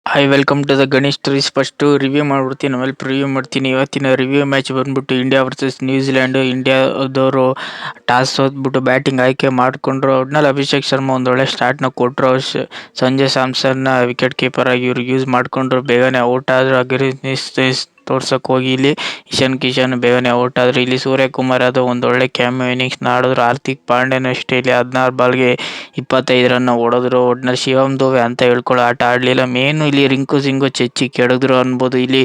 Hi welcome to the Ganesh tourist. First review ಮಾಡ್ಬಿಡ್ತೀನಿ, ಆಮೇಲೆ preview ಮಾಡ್ತೀನಿ. ಇವತ್ತಿನ ರಿವ್ಯೂ ಮ್ಯಾಚ್ ಬಂದ್ಬಿಟ್ಟು ಇಂಡಿಯಾ ವರ್ಸಸ್ ನ್ಯೂಜಿಲ್ಯಾಂಡು. ಇಂಡಿಯಾದವರು ಟಾಸ್ ಸೋತ್ಬಿಟ್ಟು ಬ್ಯಾಟಿಂಗ್ ಆಯ್ಕೆ ಮಾಡಿಕೊಂಡ್ರು. ಒಟ್ನಲ್ಲಿ ಅಭಿಷೇಕ್ ಶರ್ಮಾ ಒಂದೊಳ್ಳೆ ಸ್ಟಾರ್ಟ್ನ ಕೊಟ್ಟರು. ಸಂಜಯ್ ಸ್ಯಾಮ್ಸನ್ನ ವಿಕೆಟ್ ಕೀಪರ್ ಆಗಿ ಇವ್ರು ಯೂಸ್ ಮಾಡಿಕೊಂಡ್ರು. ಬೇಗನೆ ಔಟ್ ಆದರು. ಅಗ್ರೆಸಿವ್ನೆಸ್ ತೋರ್ಸಕ್ಕೆ ಹೋಗಿ ಇಲ್ಲಿ ಇಶಾನ್ ಕಿಶನ್ ಬೇಗನೆ ಔಟ್ ಆದರು. ಇಲ್ಲಿ ಸೂರ್ಯಕುಮಾರ್ ಯಾದವ್ ಒಂದೊಳ್ಳೆ ಕ್ಯಾಮಿಯೋ ಇನ್ನಿಂಗ್ಸ್ನ ಆಡಿದ್ರು. ಹಾರ್ದಿಕ್ ಪಾಂಡ್ಯನು ಅಷ್ಟೇ ಇಲ್ಲಿ 16 ಬಾಲ್ಗೆ 25 ರನ್ ಹೊಡೆದ್ರು. ಒಟ್ನಲ್ಲಿ ಶಿವಮ್ ದುಬೆ ಅಂತ ಹೇಳ್ಕೊಳ್ಳೋ ಆಟ ಆಡಲಿಲ್ಲ. ಮೇನು ಇಲ್ಲಿ ರಿಂಕು ಸಿಂಗು ಚೆಚ್ಚಿ ಕೆಡದ್ರು ಅನ್ಬೋದು. ಇಲ್ಲಿ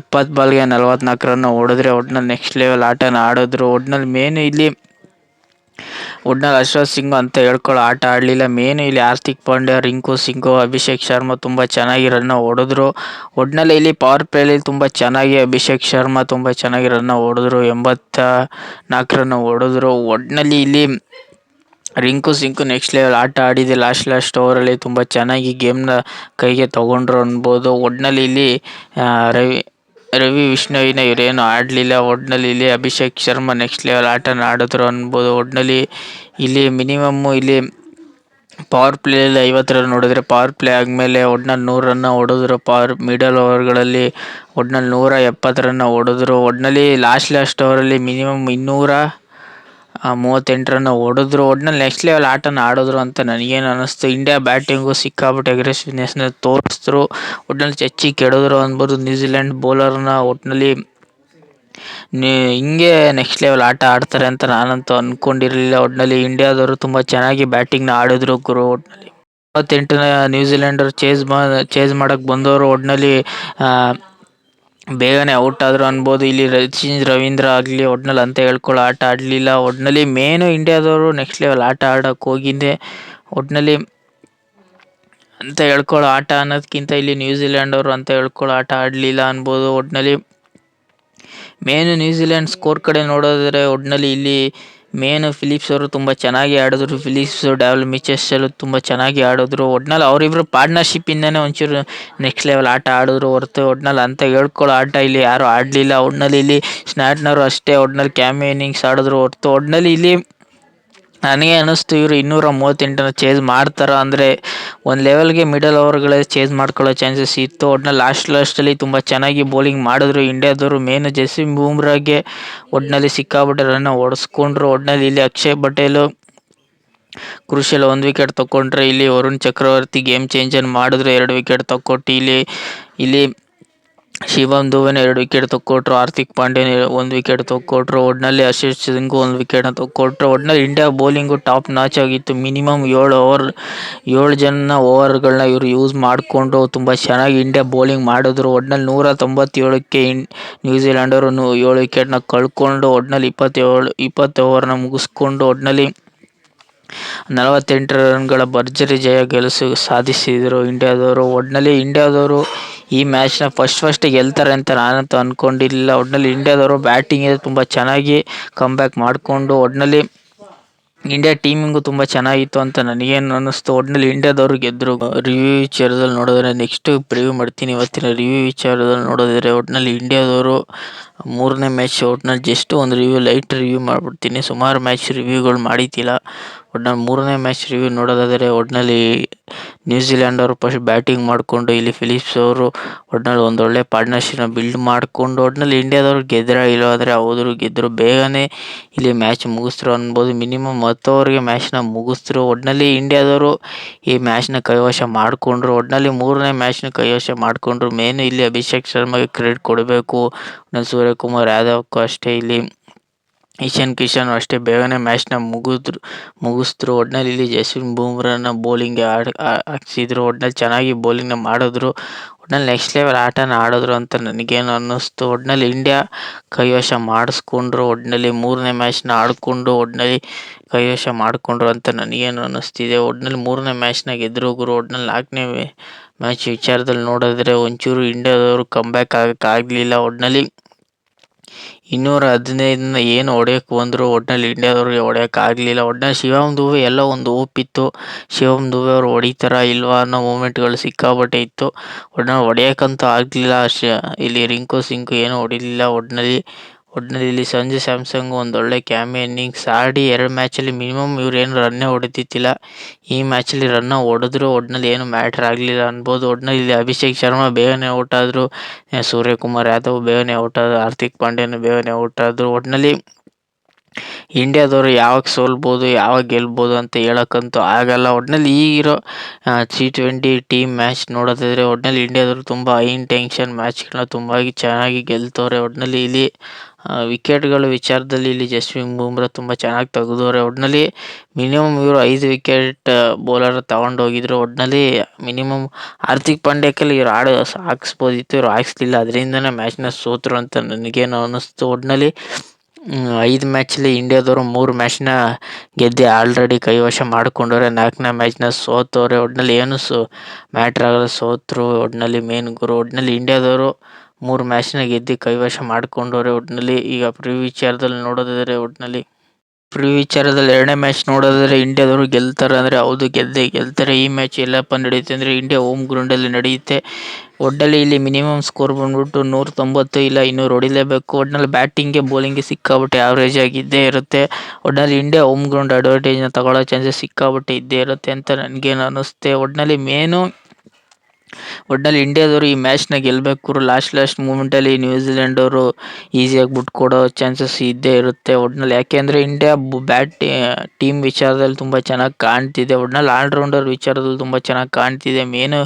20 ಬಾಲ್ಗೆ 44 ರನ್ ಹೊಡೆದ್ರೆ ಒಟ್ನಲ್ಲಿ ನೆಕ್ಸ್ಟ್ ಲೆವೆಲ್ ಆಟನ ಆಡಿದ್ರು. ಒಟ್ನಲ್ಲಿ ಅಶ್ವಥ್ ಸಿಂಗ್ ಅಂತ ಹೇಳ್ಕೊಳ್ಳೋ ಆಟ ಆಡಲಿಲ್ಲ. ಮೇನು ಇಲ್ಲಿ ಹಾರ್ದಿಕ್ ಪಾಂಡ್ಯ, ರಿಂಕು ಸಿಂಗು, ಅಭಿಷೇಕ್ ಶರ್ಮಾ ತುಂಬ ಚೆನ್ನಾಗಿ ರನ್ನ ಹೊಡೆದ್ರು. ಒಟ್ನಲ್ಲಿ ಇಲ್ಲಿ ಪವರ್ ಪ್ಲೇಲಿ ತುಂಬ ಚೆನ್ನಾಗಿ ಅಭಿಷೇಕ್ ಶರ್ಮಾ ತುಂಬ ಚೆನ್ನಾಗಿ ರನ್ನ ಹೊಡೆದ್ರು. 84 ರನ್ ಹೊಡೆದ್ರು. ಒಟ್ನಲ್ಲಿ ಇಲ್ಲಿ ರಿಂಕು ಸಿಂಗು ನೆಕ್ಸ್ಟ್ ಲೆವೆಲ್ ಆಟ ಆಡಿದೆ. ಲಾಸ್ಟ್ ಓವರಲ್ಲಿ ತುಂಬ ಚೆನ್ನಾಗಿ ಗೇಮ್ನ ಕೈಗೆ ತಗೊಂಡ್ರು ಅನ್ಬೋದು. ಒಟ್ನಲ್ಲಿ ಇಲ್ಲಿ ರವಿ ವಿಷ್ಣುವಿನ ಇವರೇನು ಆಡಲಿಲ್ಲ. ಒಟ್ನಲ್ಲಿ ಇಲ್ಲಿ ಅಭಿಷೇಕ್ ಶರ್ಮಾ ನೆಕ್ಸ್ಟ್ ಲೆವೆಲ್ ಆಟನ ಆಡಿದ್ರು ಅನ್ಬೋದು. ಒಟ್ನಲ್ಲಿ ಇಲ್ಲಿ ಮಿನಿಮಮ್ಮು ಇಲ್ಲಿ ಪವರ್ ಪ್ಲೇಯಲ್ಲಿ 50 ರನ್ ಹೊಡೆದ್ರೆ, ಪವರ್ ಪ್ಲೇ ಆದಮೇಲೆ ಒಟ್ನಲ್ಲಿ 100 ರನ್ ಹೊಡೆದ್ರು. ಮಿಡಲ್ ಓವರ್ಗಳಲ್ಲಿ ಒಟ್ನಲ್ಲಿ 170 ರನ್ ಹೊಡೆದ್ರು. ಒಟ್ನಲ್ಲಿ ಲಾಸ್ಟ್ ಓವರಲ್ಲಿ ಮಿನಿಮಮ್ 238 ರನ್ ಹೊಡೆದ್ರು. ಒಟ್ನಲ್ಲಿ ನೆಕ್ಸ್ಟ್ ಲೆವೆಲ್ ಆಟನ ಆಡಿದ್ರು ಅಂತ ನನಗೇನು ಅನ್ನಿಸ್ತು. ಇಂಡಿಯಾ ಬ್ಯಾಟಿಂಗು ಸಿಕ್ಕಾಬಿಟ್ಟು ಅಗ್ರೆಸಿವ್ನೆಸ್ನ ತೋರಿಸಿದ್ರು. ಒಟ್ನಲ್ಲಿ ಚೆಚ್ಚಿ ಕೆಡಿದ್ರು ಅನ್ಬೋದು ನ್ಯೂಜಿಲೆಂಡ್ ಬೌಲರ್ನ. ಒಟ್ನಲ್ಲಿ ಹಿಂಗೆ ನೆಕ್ಸ್ಟ್ ಲೆವೆಲ್ ಆಟ ಆಡ್ತಾರೆ ಅಂತ ನಾನಂತೂ ಅಂದ್ಕೊಂಡಿರಲಿಲ್ಲ. ಒಟ್ನಲ್ಲಿ ಇಂಡಿಯಾದವರು ತುಂಬ ಚೆನ್ನಾಗಿ ಬ್ಯಾಟಿಂಗ್ನ ಆಡಿದ್ರು ಗುರು. ಒಟ್ನಲ್ಲಿ 38ನ ನ್ಯೂಜಿಲೆಂಡರು ಚೇಸ್ ಮಾಡಕ್ಕೆ ಬಂದವರು ಒಟ್ನಲ್ಲಿ ಬೇಗನೆ ಔಟ್ ಆದರು ಅನ್ಬೋದು. ಇಲ್ಲಿ ರವೀಂದ್ರ ಆಗಲಿ ಒಟ್ನಲ್ಲಿ ಅಂತ ಹೇಳ್ಕೊಳ್ಳೋ ಆಟ ಆಡಲಿಲ್ಲ. ಒಟ್ನಲ್ಲಿ ಮೇನು ಇಂಡಿಯಾದವರು ನೆಕ್ಸ್ಟ್ ಲೆವೆಲ್ ಆಟ ಆಡೋಕ್ಕೆ ಹೋಗಿದ್ದೆ. ಒಟ್ನಲ್ಲಿ ಅಂತ ಹೇಳ್ಕೊಳ್ಳೋ ಆಟ ಅನ್ನೋದಕ್ಕಿಂತ ಇಲ್ಲಿ ನ್ಯೂಜಿಲೆಂಡ್ ಅವರು ಅಂತ ಹೇಳ್ಕೊಳ್ಳೋ ಆಟ ಆಡಲಿಲ್ಲ ಅನ್ಬೋದು. ಒಟ್ನಲ್ಲಿ ಮೇನು ನ್ಯೂಜಿಲೆಂಡ್ ಸ್ಕೋರ್ ಕಡೆ ನೋಡೋದಾದ್ರೆ ಒಟ್ನಲ್ಲಿ ಇಲ್ಲಿ ಮೇನು ಫಿಲಿಪ್ಸ್ ಅವರು ತುಂಬ ಚೆನ್ನಾಗಿ ಆಡಿದ್ರು. ಫಿಲಿಪ್ಸ್, ಡಾವೆಲ್ ಮಿಚೆಲ್ ಎಲ್ಲ ತುಂಬ ಚೆನ್ನಾಗಿ ಆಡಿದ್ರು. ಒಟ್ನಲ್ಲಿ ಅವರಿಬ್ಬರು ಪಾರ್ಟ್ನರ್ಶಿಪ್ಪಿಂದನೇ ಒಂಚೂರು ನೆಕ್ಸ್ಟ್ ಲೆವೆಲ್ ಆಟ ಆಡಿದ್ರು ಹೊರತು ಒಟ್ನಲ್ಲಿ ಅಂತ ಹೇಳ್ಕೊಳ್ಳೋ ಆಟ ಇಲ್ಲಿ ಯಾರೂ ಆಡಲಿಲ್ಲ. ಒಟ್ನಲ್ಲಿ ಇಲ್ಲಿ ಸ್ನಾಟ್ನರು ಅಷ್ಟೇ ಒಟ್ನಲ್ಲಿ ಕ್ಯಾಮಿಯೋ ಇನ್ನಿಂಗ್ಸ್ ಆಡಿದ್ರು ಹೊರತು ಒಟ್ನಲ್ಲಿ ಇಲ್ಲಿ ನನಗೆ ಅನ್ನಿಸ್ತು ಇವರು 238ನ ಚೇಸ್ ಮಾಡ್ತಾರ ಅಂದರೆ ಒಂದು ಲೆವೆಲ್ಗೆ ಮಿಡಲ್ ಓವರ್ಗಳಲ್ಲಿ ಚೇಸ್ ಮಾಡ್ಕೊಳ್ಳೋ ಚಾನ್ಸಸ್ ಇತ್ತು. ಒಟ್ನಲ್ಲಿ ಲಾಸ್ಟಲ್ಲಿ ತುಂಬ ಚೆನ್ನಾಗಿ ಬೌಲಿಂಗ್ ಮಾಡಿದ್ರು ಇಂಡಿಯಾದವರು. ಮೇನು ಜಸ್ಪ್ರೀತ್ ಬೂಮ್ರಾಗೆ ಒಟ್ನಲ್ಲಿ ಸಿಕ್ಕಾಪಟ್ಟೆ ರನ್ ಹೊಡೆಸ್ಕೊಂಡ್ರು. ಒಟ್ನಲ್ಲಿ ಇಲ್ಲಿ ಅಕ್ಷಯ್ ಪಟೇಲು ಕ್ರೂಷಿಯಲ್ 1 ವಿಕೆಟ್ ತಗೊಂಡ್ರೆ, ಇಲ್ಲಿ ವರುಣ್ ಚಕ್ರವರ್ತಿ ಗೇಮ್ ಚೇಂಜರ್ ಮಾಡಿದ್ರು 2 ವಿಕೆಟ್ ತಗೊಟ್ಟು. ಇಲ್ಲಿ ಶಿವಮ್ ದುಬೆನ 2 ವಿಕೆಟ್ ತಗೊಟ್ರು. ಹಾರ್ದಿಕ್ ಪಾಂಡ್ಯನ 1 ವಿಕೆಟ್ ತಗೊಟ್ರು. ಒಟ್ನಲ್ಲಿ ಅಶ್ವಥ್ ಸಿಂಗು 1 ವಿಕೆಟ್ನ ತಗೊಟ್ರು. ಒಟ್ನಲ್ಲಿ ಇಂಡಿಯಾ ಬೌಲಿಂಗು ಟಾಪ್ ನಾಚ್ ಆಗಿತ್ತು. ಮಿನಿಮಮ್ 7 ಜನ ಓವರ್ಗಳನ್ನ ಇವರು ಯೂಸ್ ಮಾಡಿಕೊಂಡು ತುಂಬ ಚೆನ್ನಾಗಿ ಇಂಡಿಯಾ ಬೌಲಿಂಗ್ ಮಾಡಿದ್ರು. ಒಟ್ನಲ್ಲಿ 197ಕ್ಕೆ ನ್ಯೂಜಿಲೆಂಡ್ ಅವರು 7 ವಿಕೆಟ್ನ ಕಳ್ಕೊಂಡು ಒಟ್ನಲ್ಲಿ 20 ಓವರ್ನ ಮುಗಿಸ್ಕೊಂಡು ಒಟ್ನಲ್ಲಿ 48 ರನ್ಗಳ ಭರ್ಜರಿ ಜಯ ಸಾಧಿಸಿದರು ಇಂಡಿಯಾದವರು. ಒಟ್ನಲ್ಲಿ ಇಂಡಿಯಾದವರು ಈ ಮ್ಯಾಚ್ನ ಫಸ್ಟ್ ಗೆಲ್ತಾರೆ ಅಂತ ನಾನಂತೂ ಅಂದ್ಕೊಂಡಿರಲಿಲ್ಲ. ಒಟ್ನಲ್ಲಿ ಇಂಡಿಯಾದವರು ಬ್ಯಾಟಿಂಗ್ ತುಂಬ ಚೆನ್ನಾಗಿ ಕಮ್ಬ್ಯಾಕ್ ಮಾಡಿಕೊಂಡು ಒಟ್ನಲ್ಲಿ ಇಂಡಿಯಾ ಟೀಮಿಂಗು ತುಂಬ ಚೆನ್ನಾಗಿತ್ತು ಅಂತ ನನಗೇನು ಅನ್ನಿಸ್ತು. ಒಟ್ನಲ್ಲಿ ಇಂಡಿಯಾದವರು ಗೆದ್ದರು. ರಿವ್ಯೂ ವಿಚಾರದಲ್ಲಿ ನೋಡಿದ್ರೆ ನೆಕ್ಸ್ಟ್ ಪ್ರಿವ್ಯೂ ಮಾಡ್ತೀನಿ. ಇವತ್ತಿನ ರಿವ್ಯೂ ವಿಚಾರದಲ್ಲಿ ನೋಡಿದ್ರೆ ಒಟ್ನಲ್ಲಿ ಇಂಡಿಯಾದವರು 3ನೇ ಮ್ಯಾಚ್ ಒಟ್ನಲ್ಲಿ ಜಸ್ಟ್ ಒಂದು ಲೈಟ್ ರಿವ್ಯೂ ಮಾಡಿಬಿಡ್ತೀನಿ. ಸುಮಾರು ಮ್ಯಾಚ್ ರಿವ್ಯೂಗಳು ಮಾಡಿದ್ದಿಲ್ಲ. ಒಟ್ನಲ್ಲಿ 3ನೇ ಮ್ಯಾಚ್ ರಿವ್ಯೂ ನೋಡೋದಾದರೆ ಒಟ್ನಲ್ಲಿ ನ್ಯೂಜಿಲೆಂಡ್ ಅವರು ಫಸ್ಟ್ ಬ್ಯಾಟಿಂಗ್ ಮಾಡಿಕೊಂಡು ಇಲ್ಲಿ ಫಿಲಿಪ್ಸ್ ಅವರು ಒಟ್ನಲ್ಲಿ ಒಂದೊಳ್ಳೆ ಪಾರ್ಟ್ನರ್ಶಿಪ್ನ ಬಿಲ್ಡ್ ಮಾಡಿಕೊಂಡು ಒಟ್ನಲ್ಲಿ ಇಂಡಿಯಾದವ್ರು ಇಲ್ಲೋ ಆದರೆ ಹೌದು ಗೆದ್ದರು. ಬೇಗನೆ ಇಲ್ಲಿ ಮ್ಯಾಚ್ ಮುಗಿಸ್ರು ಅನ್ಬೋದು. ಮಿನಿಮಮ್ 10 ಓವರ್ಗೆ ಮ್ಯಾಚ್ನ ಮುಗಿಸ್ರು. ಒಟ್ನಲ್ಲಿ ಇಂಡಿಯಾದವರು ಈ ಮ್ಯಾಚ್ನ ಕೈವಶ ಮಾಡಿಕೊಂಡ್ರು. ಒಟ್ನಲ್ಲಿ 3ನೇ ಮ್ಯಾಚ್ನ ಕೈವಶ ಮಾಡಿಕೊಂಡ್ರು. ಮೇನ್ ಇಲ್ಲಿ ಅಭಿಷೇಕ್ ಶರ್ಮಾಗೆ ಕ್ರೆಡಿಟ್ ಕೊಡಬೇಕು. ಸೂರ್ಯಕುಮಾರ್ ಯಾದವ್ಗೂ ಅಷ್ಟೇ, ಇಲ್ಲಿ ಇಶಾನ್ ಕಿಶನ್ ಅಷ್ಟೇ ಬೇಗನೆ ಮ್ಯಾಚ್ನ ಮುಗಿಸಿದ್ರು. ಒಟ್ನಲ್ಲಿ ಇಲ್ಲಿ ಜಸ್ಪ್ರೀತ್ ಬೂಮ್ರಾನ ಬೌಲಿಂಗ್ಗೆ ಹಾಕ್ಸಿದ್ರು. ಒಟ್ನಲ್ಲಿ ಚೆನ್ನಾಗಿ ಬೌಲಿಂಗ್ನ ಮಾಡಿದ್ರು. ಒಟ್ನಲ್ಲಿ ನೆಕ್ಸ್ಟ್ ಲೆವೆಲ್ ಆಟನ ಆಡಿದ್ರು ಅಂತ ನನಗೇನು ಅನ್ನಿಸ್ತು. ಒಟ್ನಲ್ಲಿ ಇಂಡಿಯಾ ಕೈವಶ ಮಾಡಿಸ್ಕೊಂಡ್ರು. ಒಟ್ನಲ್ಲಿ 3ನೇ ಮ್ಯಾಚ್ನ ಆಡಿಕೊಂಡು ಒಟ್ನಲ್ಲಿ ಕೈವಶ ಮಾಡಿಕೊಂಡ್ರು ಅಂತ ನನಗೇನು ಅನ್ನಿಸ್ತಿದೆ. ಒಟ್ನಲ್ಲಿ 3ನೇ ಮ್ಯಾಚ್ನ ಗೆದ್ರು ಗುರು. ಒಟ್ನಲ್ಲಿ 4ನೇ ಮ್ಯಾಚ್ ವಿಚಾರದಲ್ಲಿ ನೋಡಿದ್ರೆ ಒಂಚೂರು ಇಂಡಿಯಾದವರು ಕಮ್ಬ್ಯಾಕ್ ಆಗಲಿಲ್ಲ. ಒಟ್ನಲ್ಲಿ 215ನ ಏನು ಹೊಡೆಯೋಕ್ಕೆ ಬಂದರು ಒಟ್ನಲ್ಲಿ ಇಂಡಿಯಾದವ್ರಿಗೆ ಹೊಡೆಯೋಕೆ ಆಗಲಿಲ್ಲ. ಒಟ್ನಲ್ಲಿ ಶಿವಮ್ ದುಬೆ ಎಲ್ಲ ಒಂದು ಹೋಪ್ ಇತ್ತು. ಶಿವಮ್ ದುಬೆ ಅವರು ಹೊಡಿತಾರಾ ಇಲ್ವಾ ಅನ್ನೋ ಮೂಮೆಂಟ್ಗಳು ಸಿಕ್ಕಾಪಟ್ಟೆ ಇತ್ತು. ಒಟ್ನಲ್ಲಿ ಹೊಡೆಯೋಕ್ಕಂತೂ ಆಗಲಿಲ್ಲ. ಇಲ್ಲಿ ರಿಂಕು ಸಿಂಗು ಏನೂ ಹೊಡಿಲಿಲ್ಲ. ಒಟ್ನಲ್ಲಿ ಒಟ್ಟಿನಲ್ಲಿ ಇಲ್ಲಿ ಸಂಜು ಸ್ಯಾಮ್ಸಂಗ್ ಒಂದೊಳ್ಳೆ ಇನ್ನಿಂಗ್ಸ್ ಆಡಿ 2 ಮ್ಯಾಚಲ್ಲಿ ಮಿನಿಮಮ್ ಇವ್ರೇನು ರನ್ನೇ ಹೊಡಿತಿದ್ದಿಲ್ಲ. ಈ ಮ್ಯಾಚಲ್ಲಿ ರನ್ನ ಹೊಡೆದ್ರು ಒಟ್ಟಿನಲ್ಲಿ ಏನು ಮ್ಯಾಟ್ರ್ ಆಗಲಿಲ್ಲ ಅನ್ಬೋದು. ಒಟ್ಟಿನಲ್ಲಿ ಇಲ್ಲಿ ಅಭಿಷೇಕ್ ಶರ್ಮಾ ಬೇಗನೆ ಔಟ್ ಆದರು, ಸೂರ್ಯಕುಮಾರ್ ಯಾದವ್ ಬೇಗನೆ ಔಟ್ ಆದರು, ಹಾರ್ದಿಕ್ ಪಾಂಡ್ಯನು ಬೇಗನೆ ಔಟ್ ಆದರು. ಒಟ್ಟಿನಲ್ಲಿ ಇಂಡಿಯಾದವರು ಯಾವಾಗ ಸೋಲ್ಬೋದು ಯಾವಾಗ ಗೆಲ್ಬೋದು ಅಂತ ಹೇಳೋಕ್ಕಂತೂ ಆಗಲ್ಲ. ಒಟ್ಟಿನಲ್ಲಿ ಈಗಿರೋ T20 ಟೀಮ್ ಮ್ಯಾಚ್ ನೋಡೋದಾದರೆ ಒಟ್ಟಿನಲ್ಲಿ ಇಂಡಿಯಾದವರು ತುಂಬ ಟೆನ್ಷನ್ ಮ್ಯಾಚ್ಗಳನ್ನ ತುಂಬ ಚೆನ್ನಾಗಿ ಗೆಲ್ತವ್ರೆ. ಒಟ್ಟಿನಲ್ಲಿ ಇಲ್ಲಿ ವಿಕೆಟ್ಗಳ ವಿಚಾರದಲ್ಲಿ ಇಲ್ಲಿ ಜಸ್ಪ್ರೀತ್ ಬೂಮ್ರಾ ತುಂಬ ಚೆನ್ನಾಗಿ ತೆಗೆದವ್ರೆ. ಒಟ್ಟಿನಲ್ಲಿ ಮಿನಿಮಮ್ ಇವರು 5 ವಿಕೆಟ್ ಬೌಲರ್ ತಗೊಂಡೋಗಿದ್ರು. ಒಟ್ಟಿನಲ್ಲಿ ಮಿನಿಮಮ್ ಹಾರ್ದಿಕ್ ಪಾಂಡ್ಯಕ್ಕೆಲ್ಲ ಇವ್ರು ಹಾಕ್ಸ್ಬೋದಿತ್ತು, ಇವ್ರು ಹಾಕ್ಸ್ಲಿಲ್ಲ, ಅದರಿಂದನೇ ಮ್ಯಾಚ್ನ ಸೋತರು ಅಂತ ನನಗೇನು ಅನ್ನಿಸ್ತು. ಒಟ್ಟಿನಲ್ಲಿ 5 ಮ್ಯಾಚಲ್ಲಿ ಇಂಡಿಯಾದವರು 3 ಮ್ಯಾಚ್ನ ಗೆದ್ದು ಆಲ್ರೆಡಿ ಕೈವಶ ಮಾಡಿಕೊಂಡವ್ರೆ, 4ನೇ ಮ್ಯಾಚ್ನ ಸೋತವ್ರೆ. ಒಟ್ಟಿನಲ್ಲಿ ಏನು ಮ್ಯಾಟ್ರ್ ಆಗಲ್ಲ, ಸೋತರು ಒಟ್ಟಿನಲ್ಲಿ ಮೇನ್ ಗುರು. ಒಟ್ಟಿನಲ್ಲಿ ಇಂಡಿಯಾದವರು 3 ಮ್ಯಾಚ್ನ ಗೆದ್ದು ಕೈವಶ ಮಾಡಿಕೊಂಡವ್ರೆ. ಒಟ್ಟಿನಲ್ಲಿ ಈಗ ವಿಚಾರದಲ್ಲಿ ನೋಡೋದಾದರೆ ಒಟ್ಟಿನಲ್ಲಿ ವಿಚಾರದಲ್ಲಿ 2ನೇ ಮ್ಯಾಚ್ ನೋಡೋದಾದರೆ ಇಂಡಿಯಾದವರು ಗೆಲ್ತಾರೆ ಅಂದರೆ ಹೌದು ಗೆದ್ದೇ ಗೆಲ್ತಾರೆ. ಈ ಮ್ಯಾಚ್ ಎಲ್ಲಪ್ಪ ನಡೆಯುತ್ತೆ ಅಂದರೆ ಇಂಡಿಯಾ ಹೋಮ್ ಗ್ರೌಂಡಲ್ಲಿ ನಡೆಯುತ್ತೆ. ಒಟ್ಟಿನಲ್ಲಿ ಇಲ್ಲಿ ಮಿನಿಮಮ್ ಸ್ಕೋರ್ ಬಂದ್ಬಿಟ್ಟು 190 ಇಲ್ಲ 200 ಹೊಡಿಲೇಬೇಕು. ಒಟ್ಟಿನಲ್ಲಿ ಬ್ಯಾಟಿಂಗ್ಗೆ ಬೌಲಿಂಗ್ಗೆ ಸಿಕ್ಕಾಬಿಟ್ಟೆ ಆವ್ರೇಜ್ ಆಗಿದ್ದೇ ಇರುತ್ತೆ. ಒಟ್ಟಿನಲ್ಲಿ ಇಂಡಿಯಾ ಹೋಮ್ ಗ್ರೌಂಡ್ ಅಡ್ವಾಂಟೇಜ್ನ ತಗೊಳ್ಳೋ ಚಾನ್ಸಸ್ ಸಿಕ್ಕಾಬಿಟ್ಟೆ ಇದ್ದೇ ಇರುತ್ತೆ ಅಂತ ನನಗೇನು ಅನ್ನಿಸುತ್ತೆ. ಒಟ್ಟಿನಲ್ಲಿ ಇಂಡಿಯಾದವರು ಈ ಮ್ಯಾಚ್ನ ಗೆಲ್ಲಬೇಕು. ಲಾಸ್ಟ್ ಮೂಮೆಂಟಲ್ಲಿ ನ್ಯೂಜಿಲೆಂಡ್ ಅವರು ಈಸಿಯಾಗಿ ಬಿಟ್ಕೊಡೋ ಚಾನ್ಸಸ್ ಇದ್ದೇ ಇರುತ್ತೆ. ಒಟ್ಟಿನಲ್ಲಿ ಯಾಕೆಂದರೆ ಇಂಡಿಯಾ ಟೀಮ್ ವಿಚಾರದಲ್ಲಿ ತುಂಬ ಚೆನ್ನಾಗಿ ಕಾಣ್ತಿದೆ. ಒಟ್ಟಿನಲ್ಲಿ ಆಲ್ರೌಂಡರ್ ವಿಚಾರದಲ್ಲಿ ತುಂಬ ಚೆನ್ನಾಗಿ ಕಾಣ್ತಿದೆ. ಮೇನು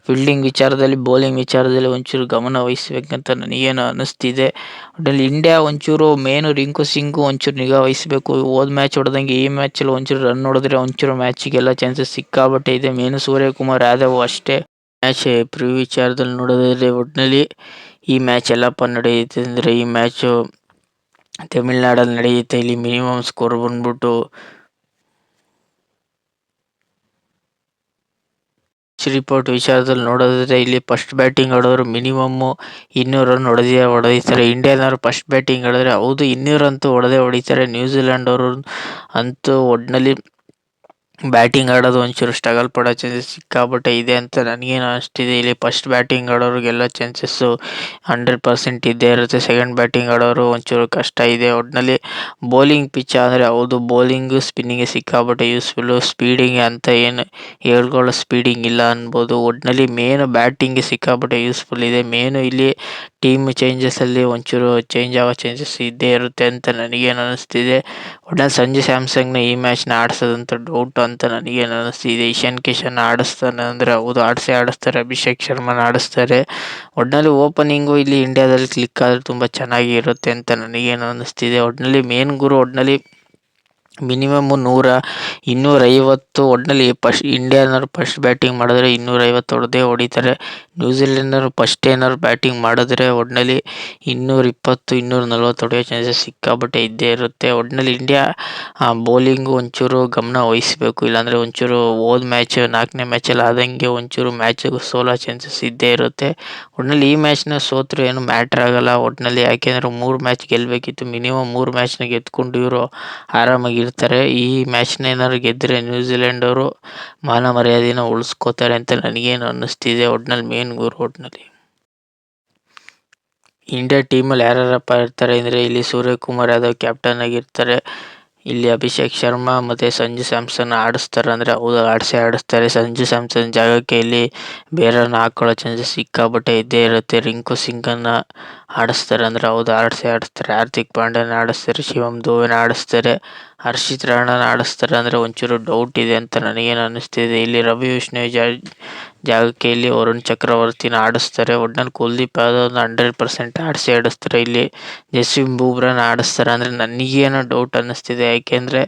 ಫೀಲ್ಡಿಂಗ್ ವಿಚಾರದಲ್ಲಿ, ಬೌಲಿಂಗ್ ವಿಚಾರದಲ್ಲಿ ಒಂಚೂರು ಗಮನ ವಹಿಸ್ಬೇಕಂತ ನನಗೇನು ಅನ್ನಿಸ್ತಿದೆ. ಒಟ್ಟಿನಲ್ಲಿ ಇಂಡಿಯಾ ಒಂಚೂರು ಮೇನು ರಿಂಕು ಸಿಂಗು ಒಂಚೂರು ನಿಗಾ ವಹಿಸಬೇಕು. ಹೋದ ಮ್ಯಾಚ್ ಹೊಡೆದಂಗೆ ಈ ಮ್ಯಾಚಲ್ಲಿ ಒಂಚೂರು ರನ್ ಹೊಡೆದ್ರೆ ಒಂಚೂರು ಮ್ಯಾಚಿಗೆಲ್ಲ ಚಾನ್ಸಸ್ ಸಿಕ್ಕಾಬಟ್ಟೆ ಇದೆ. ಮೇನು ಸೂರ್ಯಕುಮಾರ್ ಯಾದವ್ ಅಷ್ಟೇ. ಮ್ಯಾಚ್ ವಿಚಾರದಲ್ಲಿ ನೋಡೋದಾದರೆ ಒಟ್ಟಿನಲ್ಲಿ ಈ ಮ್ಯಾಚ್ ಎಲ್ಲಪ್ಪ ನಡೆಯುತ್ತೆ ಅಂದರೆ ಈ ಮ್ಯಾಚು ತಮಿಳ್ನಾಡಲ್ಲಿ ನಡೆಯುತ್ತೆ. ಇಲ್ಲಿ ಮಿನಿಮಮ್ ಸ್ಕೋರ್ ಬಂದ್ಬಿಟ್ಟು ರಿಪೋರ್ಟ್ ವಿಚಾರದಲ್ಲಿ ನೋಡೋದಾದರೆ ಇಲ್ಲಿ ಫಸ್ಟ್ ಬ್ಯಾಟಿಂಗ್ ಆಡೋರು ಮಿನಿಮಮ್ಮು 200 ರನ್ ಹೊಡೆದಿರ್ತಾರೆ. ಇಂಡಿಯಾದವರು ಫಸ್ಟ್ ಬ್ಯಾಟಿಂಗ್ ಆಡಿದ್ರೆ ಹೌದು 200 ಅಂತೂ ಹೊಡಿತಾರೆ. ನ್ಯೂಜಿಲೆಂಡ್ ಅವರು ಅಂತೂ ಒಟ್ಟಿನಲ್ಲಿ ಬ್ಯಾಟಿಂಗ್ ಆಡೋದು ಒಂಚೂರು ಸ್ಟ್ರಗಲ್ ಪಡೋ ಚಾನ್ಸಸ್ ಸಿಕ್ಕಾಪಟ್ಟೆ ಇದೆ ಅಂತ ನನಗೇನು ಅನಿಸ್ತಿದೆ. ಇಲ್ಲಿ ಫಸ್ಟ್ ಬ್ಯಾಟಿಂಗ್ ಆಡೋರಿಗೆಲ್ಲ ಚಾನ್ಸಸ್ಸು 100% ಇದ್ದೇ ಇರುತ್ತೆ. ಸೆಕೆಂಡ್ ಬ್ಯಾಟಿಂಗ್ ಆಡೋರು ಒಂಚೂರು ಕಷ್ಟ ಇದೆ. ಒಟ್ಟಿನಲ್ಲಿ ಬೌಲಿಂಗ್ ಪಿಚ್ ಆದರೆ ಹೌದು ಬೌಲಿಂಗು ಸ್ಪಿನ್ನಿಗೆ ಸಿಕ್ಕಾಪಟ್ಟೆ ಯೂಸ್ಫುಲ್ಲು. ಸ್ಪೀಡಿಂಗ್ ಅಂತ ಏನು ಹೇಳ್ಕೊಳ್ಳೋ ಸ್ಪೀಡಿಂಗ್ ಇಲ್ಲ ಅನ್ಬೋದು. ಒಟ್ಟಿನಲ್ಲಿ ಮೇನು ಬ್ಯಾಟಿಂಗ್ಗೆ ಸಿಕ್ಕಾಪಟ್ಟೆ ಯೂಸ್ಫುಲ್ ಇದೆ. ಮೇನು ಇಲ್ಲಿ ಟೀಮ್ ಚೇಂಜಸಲ್ಲಿ ಒಂಚೂರು ಚೇಂಜ್ ಆಗೋ ಚಾನ್ಸಸ್ ಇದ್ದೇ ಇರುತ್ತೆ ಅಂತ ನನಗೇನು ಅನ್ನಿಸ್ತಿದೆ. ಒಟ್ಟಿನಲ್ಲಿ ಸಂಜು ಸ್ಯಾಮ್ಸಂಗ್ನ ಈ ಮ್ಯಾಚ್ನ ಆಡಿಸೋದಂತ ಡೌಟ್ ಅಂತ ನನಗೇನು ಅನ್ನಿಸ್ತಿದೆ. ಇಶಾನ್ ಕಿಶನ್ ಆಡಿಸ್ತಾನೆ ಅಂದರೆ ಹೌದು ಆಡಿಸ್ತಾರೆ. ಅಭಿಷೇಕ್ ಶರ್ಮಾನ ಆಡಿಸ್ತಾರೆ. ಒಟ್ಟಿನಲ್ಲಿ ಓಪನಿಂಗು ಇಲ್ಲಿ ಇಂಡಿಯಾದಲ್ಲಿ ಕ್ಲಿಕ್ ಆದರೆ ತುಂಬ ಚೆನ್ನಾಗಿ ಇರುತ್ತೆ ಅಂತ ನನಗೇನು ಅನ್ನಿಸ್ತಿದೆ. ಒಟ್ಟಿನಲ್ಲಿ ಮೇನ್ ಗುರು ಒಟ್ಟಿನಲ್ಲಿ ಮಿನಿಮಮ್ 100, 250 ಒಟ್ಟಿನಲ್ಲಿ ಇಂಡಿಯಾನವ್ರು ಫಸ್ಟ್ ಬ್ಯಾಟಿಂಗ್ ಮಾಡಿದ್ರೆ 250 ಹೊಡಿತಾರೆ. ನ್ಯೂಜಿಲೆಂಡ್ನವರು ಫಸ್ಟ್ ಏನಾದ್ರು ಬ್ಯಾಟಿಂಗ್ ಮಾಡಿದ್ರೆ ಒಟ್ಟಿನಲ್ಲಿ 220, 240 ಹೊಡೆಯೋ ಚಾನ್ಸಸ್ ಸಿಕ್ಕಾಪಟ್ಟೆ ಇದ್ದೇ ಇರುತ್ತೆ. ಒಟ್ಟಿನಲ್ಲಿ ಇಂಡಿಯಾ ಬೌಲಿಂಗು ಒಂಚೂರು ಗಮನ ವಹಿಸಬೇಕು. ಇಲ್ಲಾಂದರೆ ಒಂಚೂರು ಹೋದ ಮ್ಯಾಚ್ 4ನೇ ಮ್ಯಾಚಲ್ಲಿ ಆದಂಗೆ ಒಂಚೂರು ಮ್ಯಾಚ್ ಸೋಲೋ ಚಾನ್ಸಸ್ ಇದ್ದೇ ಇರುತ್ತೆ. ಒಟ್ಟಿನಲ್ಲಿ ಈ ಮ್ಯಾಚ್ನ ಸೋತ್ರು ಏನು ಮ್ಯಾಟ್ರ್ ಆಗಲ್ಲ. ಒಟ್ಟಿನಲ್ಲಿ ಯಾಕೆಂದರೆ 3 ಮ್ಯಾಚ್ ಗೆಲ್ಲಬೇಕಿತ್ತು. ಮಿನಿಮಮ್ 3 ಮ್ಯಾಚ್ನ ಗೆದ್ಕೊಂಡು ಇವರು ಆರಾಮಾಗಿರ್ತಾರೆ. ಈ ಮ್ಯಾಚ್ನ ಏನಾದ್ರು ಗೆದ್ದರೆ ನ್ಯೂಜಿಲೆಂಡ್ ಅವರು ಮಾನ ಮರ್ಯಾದೆನ ಉಳಿಸ್ಕೋತಾರೆ ಅಂತ ನನಗೇನು ಅನ್ನಿಸ್ತಿದೆ. ಒಟ್ಟಿನಲ್ಲಿ ಮೇನ್ ಗುರು ಒಟ್ಟಿನಲ್ಲಿ ಇಂಡಿಯಾ ಟೀಮಲ್ಲಿ ಯಾರ್ಯಾರಪ್ಪ ಇರ್ತಾರೆ ಅಂದರೆ ಇಲ್ಲಿ ಸೂರ್ಯಕುಮಾರ್ ಯಾದವ್ ಕ್ಯಾಪ್ಟನ್ ಆಗಿರ್ತಾರೆ. ಇಲ್ಲಿ ಅಭಿಷೇಕ್ ಶರ್ಮಾ ಮತ್ತು ಸಂಜು ಸ್ಯಾಮ್ಸನ್ ಆಡಿಸ್ತಾರೆ ಅಂದರೆ ಹೌದು ಆಡಿಸ್ತಾರೆ. ಸಂಜು ಸ್ಯಾಮ್ಸನ್ ಜಾಗಕ್ಕೆ ಇಲ್ಲಿ ಬೇರೆಯವ್ರನ್ನ ಹಾಕ್ಕೊಳ್ಳೋ ಚಾನ್ಸಸ್ ಸಿಕ್ಕಾಪಟ್ಟೆ ಇದ್ದೇ ಇರುತ್ತೆ. ರಿಂಕು ಸಿಂಗನ್ನು ಆಡಿಸ್ತಾರೆ ಅಂದರೆ ಹೌದು ಆಡಿಸ್ತಾರೆ. ಹಾರ್ದಿಕ್ ಪಾಂಡ್ಯನ ಆಡಿಸ್ತಾರೆ, ಶಿವಮ್ ದುಬೆನ ಆಡಿಸ್ತಾರೆ, ಹರ್ಷಿತ್ ರಾಣಾನ ಆಡಿಸ್ತಾರೆ ಅಂದರೆ ಒಂಚೂರು ಡೌಟ್ ಇದೆ ಅಂತ ನನಗೇನು ಅನ್ನಿಸ್ತಿದೆ. ಇಲ್ಲಿ ರವಿ ಬಿಷ್ಣೋಯ್ ಜಾಗಕ್ಕೆ ಇಲ್ಲಿ ವರುಣ್ ಚಕ್ರವರ್ತಿನ ಆಡಿಸ್ತಾರೆ. ಒಟ್ಟಿನಲ್ಲಿ ಕುಲ್ದೀಪ್ ಯಾದವ್ನ 100% ಆಡಿಸ್ತಾರೆ. ಇಲ್ಲಿ ಜಸ್ಪ್ರೀತ್ ಬೂಮ್ರಾನ ಆಡಿಸ್ತಾರೆ ಅಂದರೆ ನನಗೇನೋ ಡೌಟ್ ಅನ್ನಿಸ್ತಿದೆ. ಯಾಕೆಂದರೆ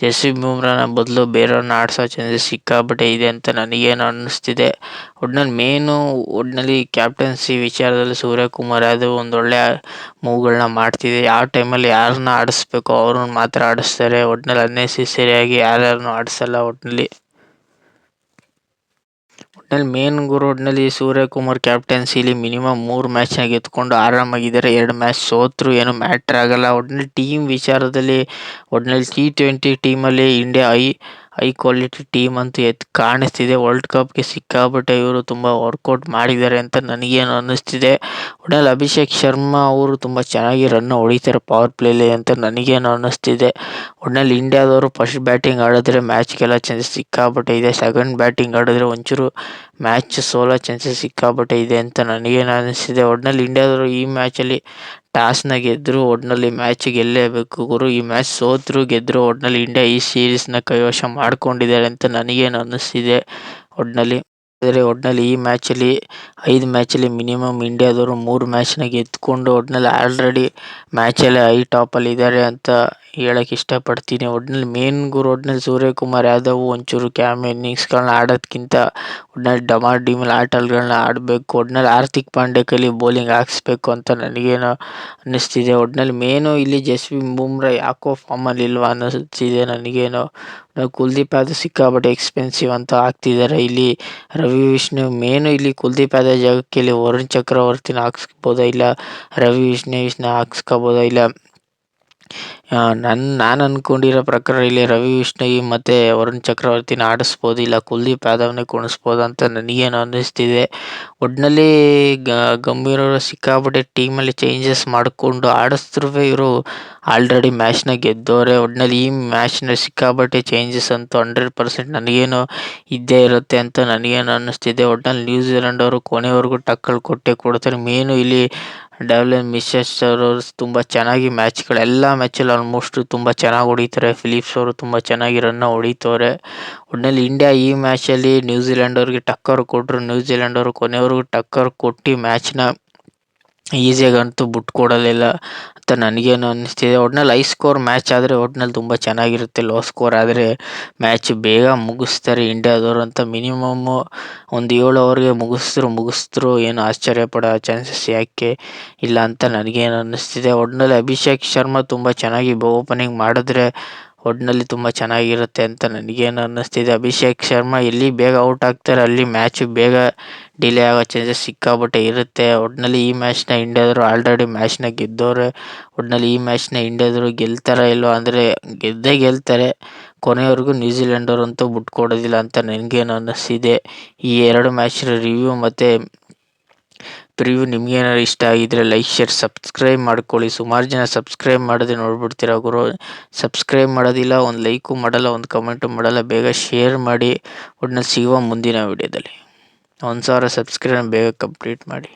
ಜಸ್ಪ್ರೀತ್ ಬೂಮ್ರಾನ ಬದಲು ಬೇರೆಯವ್ರನ್ನ ಆಡಿಸೋ ಚಾನ್ಸಸ್ ಸಿಕ್ಕಾಪಟ್ಟೆ ಇದೆ ಅಂತ ನನಗೇನು ಅನ್ನಿಸ್ತಿದೆ. ಒಟ್ಟಿನಲ್ಲಿ ಕ್ಯಾಪ್ಟನ್ಸಿ ವಿಚಾರದಲ್ಲಿ ಸೂರ್ಯಕುಮಾರ್ ಯಾದವ್ ಒಂದೊಳ್ಳೆ ಮೂವ್ಗಳನ್ನ ಮಾಡ್ತಿದೆ. ಯಾವ ಟೈಮಲ್ಲಿ ಯಾರನ್ನ ಆಡಿಸ್ಬೇಕೋ ಅವ್ರನ್ನ ಮಾತ್ರ ಆಡಿಸ್ತಾರೆ. ಒಟ್ಟಿನಲ್ಲಿ ಅನ್ನೆಸೆಸರಿಯಾಗಿ ಯಾರ್ಯಾರನ್ನೂ ಆಡಿಸಲ್ಲ. ಒಟ್ಟಿನಲ್ಲಿ ಮೇನ್ ಗುರು ಒಟ್ಟಿನಲ್ಲಿ ಸೂರ್ಯಕುಮಾರ್ ಕ್ಯಾಪ್ಟನ್ಸಿಲಿ ಮಿನಿಮಮ್ 3 ಮ್ಯಾಚ್ನ ಗೆದ್ಕೊಂಡು ಆರಾಮಾಗಿದ್ದಾರೆ. 2 ಮ್ಯಾಚ್ ಸೋತರು ಏನು ಮ್ಯಾಟ್ರ್ ಆಗಲ್ಲ. ಒಟ್ಟಿನಲ್ಲಿ ಟೀಮ್ ವಿಚಾರದಲ್ಲಿ ಒಟ್ಟಿನಲ್ಲಿ T20 ಟೀಮಲ್ಲಿ ಇಂಡಿಯಾ ಹೈ ಕ್ವಾಲಿಟಿ ಟೀಮ್ ಅಂತೂ ಕಾಣಿಸ್ತಿದೆ. ವರ್ಲ್ಡ್ ಕಪ್ಗೆ ಸಿಕ್ಕಾಪಟ್ಟೆ ಇವರು ತುಂಬ ವರ್ಕೌಟ್ ಮಾಡಿದ್ದಾರೆ ಅಂತ ನನಗೇನು ಅನ್ನಿಸ್ತಿದೆ. ಒಟ್ನಲ್ಲಿ ಅಭಿಷೇಕ್ ಶರ್ಮಾ ಅವರು ತುಂಬ ಚೆನ್ನಾಗಿ ರನ್ ಹೊಡಿತಾರೆ ಪವರ್ ಪ್ಲೇಲಿ ಅಂತ ನನಗೇನು ಅನ್ನಿಸ್ತಿದೆ. ಒಟ್ನಲ್ಲಿ ಇಂಡಿಯಾದವರು ಫಸ್ಟ್ ಬ್ಯಾಟಿಂಗ್ ಆಡಿದ್ರೆ ಮ್ಯಾಚ್ ಗೆಲ್ಲೋ ಚಾನ್ಸಸ್ ಸಿಕ್ಕಾಪಟ್ಟೆ ಇದೆ. ಸೆಕೆಂಡ್ ಬ್ಯಾಟಿಂಗ್ ಆಡಿದ್ರೆ ಒಂಚೂರು ಮ್ಯಾಚ್ ಸೋಲೋ ಚಾನ್ಸಸ್ ಸಿಕ್ಕಾಪಟ್ಟೆ ಇದೆ ಅಂತ ನನಗೇನು ಅನ್ನಿಸ್ತಿದೆ. ಒಟ್ನಲ್ಲಿ ಇಂಡಿಯಾದವರು ಈ ಮ್ಯಾಚಲ್ಲಿ ಟಾಸ್ನ ಗೆದ್ದರು, ಒಟ್ನಲ್ಲಿ ಮ್ಯಾಚ್ ಗೆಲ್ಲೇಬೇಕು ಗುರು. ಈ ಮ್ಯಾಚ್ ಸೋತರು ಗೆದ್ದರು, ಒಟ್ನಲ್ಲಿ ಇಂಡಿಯಾ ಈ ಸೀರೀಸ್ನ ಕೈವಶ ಮಾಡ್ಕೊಂಡಿದ್ದಾರೆ ಅಂತ ನನಗೇನು ಅನ್ನಿಸ್ತಿದೆ. ಒಟ್ನಲ್ಲಿ ಈ ಮ್ಯಾಚಲ್ಲಿ 5 ಮ್ಯಾಚಲ್ಲಿ ಮಿನಿಮಮ್ ಇಂಡಿಯಾದವರು 3 ಮ್ಯಾಚ್ನ ಗೆದ್ದುಕೊಂಡು ಒಟ್ನಲ್ಲಿ ಆಲ್ರೆಡಿ ಮ್ಯಾಚಲ್ಲಿ ಟಾಪಲ್ಲಿ ಇದ್ದಾರೆ ಅಂತ ಹೇಳಕ್ಕೆ ಇಷ್ಟಪಡ್ತೀನಿ. ಒಟ್ನಲ್ಲಿ ಮೇನ್ ಗುರು ಒಟ್ನಲ್ಲಿ ಸೂರ್ಯಕುಮಾರ್ ಯಾದವ್ ಒಂಚೂರು ಕ್ಯಾಮ್ ಇನ್ನಿಂಗ್ಸ್ಗಳನ್ನ ಆಡೋದ್ಕಿಂತ ಒಟ್ನಲ್ಲಿ ಡಮಾಲ್ ಆಟಗಳನ್ನ ಆಡಬೇಕು. ಒಟ್ನಲ್ಲಿ ಹಾರ್ದಿಕ್ ಪಾಂಡ್ಯ ಕೈಲಿ ಬೌಲಿಂಗ್ ಹಾಕಿಸ್ಬೇಕು ಅಂತ ನನಗೇನೋ ಅನ್ನಿಸ್ತಿದೆ. ಒಟ್ನಲ್ಲಿ ಮೇನು ಇಲ್ಲಿ ಜಸ್ಪ್ರೀತ್ ಬುಮ್ರಾ ಯಾಕೋ ಫಾರ್ಮಲ್ಲಿ ಇಲ್ವಾ ಅನ್ನಿಸ್ತಿದೆ ನನಗೇನೋ. ಕುಲ್ದೀಪ್ ಯಾದವ್ ಸಿಕ್ಕಾಪಟ್ಟೆ ಎಕ್ಸ್ಪೆನ್ಸಿವ್ ಅಂತ ಆಗ್ತಿದ್ದಾರೆ. ಇಲ್ಲಿ ರವಿ ವಿಷ್ಣು ಮೇನು ಇಲ್ಲಿ ಕುಲ್ದೀಪ್ ಯಾದವ್ ಜಾಗಕ್ಕೆ ಇಲ್ಲಿ ವರುಣ್ ಚಕ್ರವರ್ತಿನ ಹಾಕ್ಸ್ಬೋದಾ, ಇಲ್ಲ ರವಿ ವಿಷ್ಣುನ ಹಾಕ್ಸ್ಕೋಬೋದಾ, ಇಲ್ಲ ನಾನು ಅಂದ್ಕೊಂಡಿರೋ ಪ್ರಕಾರ ಇಲ್ಲಿ ರವಿ ವಿಷ್ಣು ಮತ್ತು ವರುಣ್ ಚಕ್ರವರ್ತಿನ ಆಡಿಸ್ಬೋದು, ಇಲ್ಲ ಕುಲ್ದೀಪ್ ಯಾದವ್ನೇ ಕುಣಿಸ್ಬೋದು ಅಂತ ನನಗೇನು ಅನ್ನಿಸ್ತಿದೆ. ಒಟ್ನಲ್ಲಿ ಗಂಭೀರ್ ಅವರು ಸಿಕ್ಕಾಪಟ್ಟೆ ಟೀಮಲ್ಲಿ ಚೇಂಜಸ್ ಮಾಡಿಕೊಂಡು ಆಡಿಸಿದ್ರು ಇವರು ಆಲ್ರೆಡಿ ಮ್ಯಾಚ್ನ ಗೆದ್ದೋರೆ. ಒಟ್ನಲ್ಲಿ ಈ ಮ್ಯಾಚ್ನ ಸಿಕ್ಕಾಪಟ್ಟೆ ಚೇಂಜಸ್ ಅಂತೂ 100% ನನಗೇನು ಇದ್ದೇ ಇರುತ್ತೆ ಅಂತ ನನಗೇನು ಅನ್ನಿಸ್ತಿದೆ. ಒಟ್ನಲ್ಲಿ ನ್ಯೂಜಿಲೆಂಡ್ ಅವರು ಕೊನೆವರೆಗೂ ಟಕ್ಕಲ್ ಕೊಟ್ಟೇ ಕೊಡ್ತಾರೆ. ಮೇನು ಇಲ್ಲಿ ಡೇವಿಡ್ ಮಿಚೆಲ್ ಅವರು ತುಂಬ ಚೆನ್ನಾಗಿ ಎಲ್ಲ ಮ್ಯಾಚಲ್ಲಿ ಆಲ್ಮೋಸ್ಟ್ ತುಂಬ ಚೆನ್ನಾಗಿ ಹೊಡಿತಾರೆ. ಫಿಲಿಪ್ಸ್ ಅವರು ತುಂಬ ಚೆನ್ನಾಗಿ ರನ್ನ ಹೊಡಿತವ್ರೆ. ಒಟ್ನಲ್ಲಿ ಇಂಡಿಯಾ ಈ ಮ್ಯಾಚಲ್ಲಿ ನ್ಯೂಜಿಲೆಂಡ್ ಅವ್ರಿಗೆ ಟಕ್ಕರ್ ಕೊಟ್ಟರು. ನ್ಯೂಜಿಲೆಂಡ್ ಅವರು ಕೊನೆವರೆಗೂ ಟಕ್ಕರ್ ಕೊಟ್ಟು ಮ್ಯಾಚ್ನ ಈಸಿಯಾಗಂತೂ ಬಿಟ್ಕೊಡಲಿಲ್ಲ ಅಂತ ನನಗೇನು ಅನ್ನಿಸ್ತಿದೆ. ಒಟ್ನಲ್ಲಿ ಹೈ ಸ್ಕೋರ್ ಮ್ಯಾಚ್ ಆದರೆ ಒಟ್ನಲ್ಲಿ ತುಂಬ ಚೆನ್ನಾಗಿರುತ್ತೆ. ಲೋ ಸ್ಕೋರ್ ಆದರೆ ಮ್ಯಾಚ್ ಬೇಗ ಮುಗಿಸ್ತಾರೆ ಇಂಡಿಯಾದವರು ಅಂತ. ಮಿನಿಮಮ್ಮು ಒಂದು 7 ಓವರ್ಗೆ ಮುಗಿಸಿದ್ರು ಏನು ಆಶ್ಚರ್ಯ ಪಡೋ ಚಾನ್ಸಸ್ ಯಾಕೆ ಇಲ್ಲ ಅಂತ ನನಗೇನು ಅನ್ನಿಸ್ತಿದೆ. ಒಟ್ನಲ್ಲಿ ಅಭಿಷೇಕ್ ಶರ್ಮಾ ತುಂಬ ಚೆನ್ನಾಗಿ ಓಪನಿಂಗ್ ಮಾಡಿದ್ರೆ ಒಟ್ನಲ್ಲಿ ತುಂಬ ಚೆನ್ನಾಗಿರುತ್ತೆ ಅಂತ ನನಗೇನು ಅನ್ನಿಸ್ತಿದೆ. ಅಭಿಷೇಕ್ ಶರ್ಮಾ ಎಲ್ಲಿ ಬೇಗ ಔಟ್ ಆಗ್ತಾರೆ ಅಲ್ಲಿ ಮ್ಯಾಚ್ ಬೇಗ ಡಿಲೇ ಆಗೋ ಚಾನ್ಸಸ್ ಸಿಕ್ಕಾಪಟ್ಟೆ ಇರುತ್ತೆ. ಒಟ್ನಲ್ಲಿ ಈ ಮ್ಯಾಚ್ನ ಇಂಡಿಯಾದವರು ಆಲ್ರೆಡಿ ಮ್ಯಾಚ್ನ ಗೆದ್ದೋರೆ. ಒಟ್ನಲ್ಲಿ ಈ ಮ್ಯಾಚ್ನ ಇಂಡಿಯಾದವರು ಗೆಲ್ತಾರ ಇಲ್ವೋ ಅಂದರೆ ಗೆದ್ದೇ ಗೆಲ್ತಾರೆ. ಕೊನೆಯವರೆಗೂ ನ್ಯೂಜಿಲೆಂಡ್ ಅವರಂತೂ ಬಿಟ್ಕೊಡೋದಿಲ್ಲ ಅಂತ ನನಗೇನು ಅನ್ನಿಸ್ತಿದೆ. ಈ 2 ಮ್ಯಾಚ್ ರಿವ್ಯೂ ಮತ್ತು ಪ್ರಿವ್ಯೂ ನಿಮ್ಗೇನಾದ್ರು ಇಷ್ಟ ಆಗಿದ್ರೆ ಲೈಕ್, ಶೇರ್, ಸಬ್ಸ್ಕ್ರೈಬ್ ಮಾಡ್ಕೊಳ್ಳಿ. ಸುಮಾರು ಜನ ಸಬ್ಸ್ಕ್ರೈಬ್ ಮಾಡದೆ ನೋಡ್ಬಿಡ್ತೀರ ಗುರು. ಸಬ್ಸ್ಕ್ರೈಬ್ ಮಾಡೋದಿಲ್ಲ, ಒಂದು ಲೈಕು ಮಾಡಲ್ಲ, ಒಂದು ಕಮೆಂಟು ಮಾಡಲ್ಲ. ಬೇಗ ಶೇರ್ ಮಾಡಿ. ಒಟ್ನಲ್ಲಿ ಸಿಗುವ ಮುಂದಿನ ವಿಡಿಯೋದಲ್ಲಿ 1000 ಸಬ್ಸ್ಕ್ರೈಬ್ ಬೇಗ ಕಂಪ್ಲೀಟ್ ಮಾಡಿ.